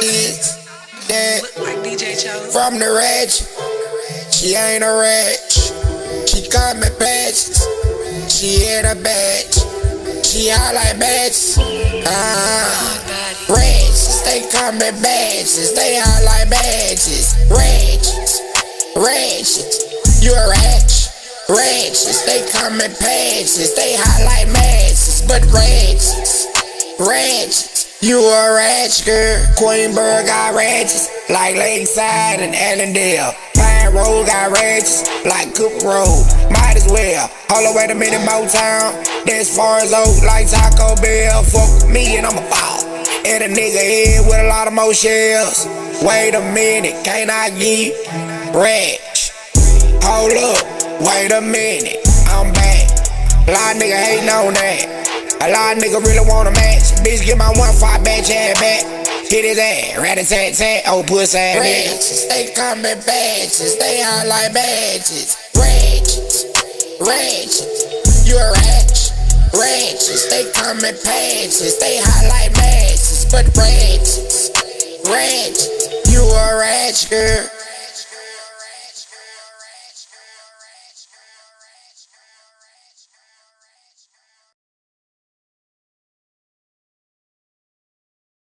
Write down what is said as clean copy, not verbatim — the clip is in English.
is that from the Ratchet. She ain't a ratchet. She coming patches. She in a batch. She all like batches. Ratchets, they coming batches. They all like badges. Ratchets, ratchets, you a ratchet. Ratchets, they coming patches. They hot like matches, but ratchets, ratchets, you a ratchet girl. Queenberg got ratchets like Lakeside and Allendale. Pine Road got ratchets like Cook Road. Might as well. Hold on, wait a minute, Motown. That's far as old like Taco Bell. Fuck me and I'm a ball. And a nigga head with a lot of more shells. Wait a minute, can't I get ratchet? Hold up, wait a minute, I'm back. A lot of niggas hating on that. A lot of niggas really wanna match. Bitch, get my 1-5 batch ass back. Hit his ass, rat-a-tat-tat, oh pussy ass ratchets, they coming badges, they all like badges. Ratchets, ratchets, you a ratchet. Ratchets, they coming patches, they hot like matches, but ratchets, ratchets, you a ratchet girl.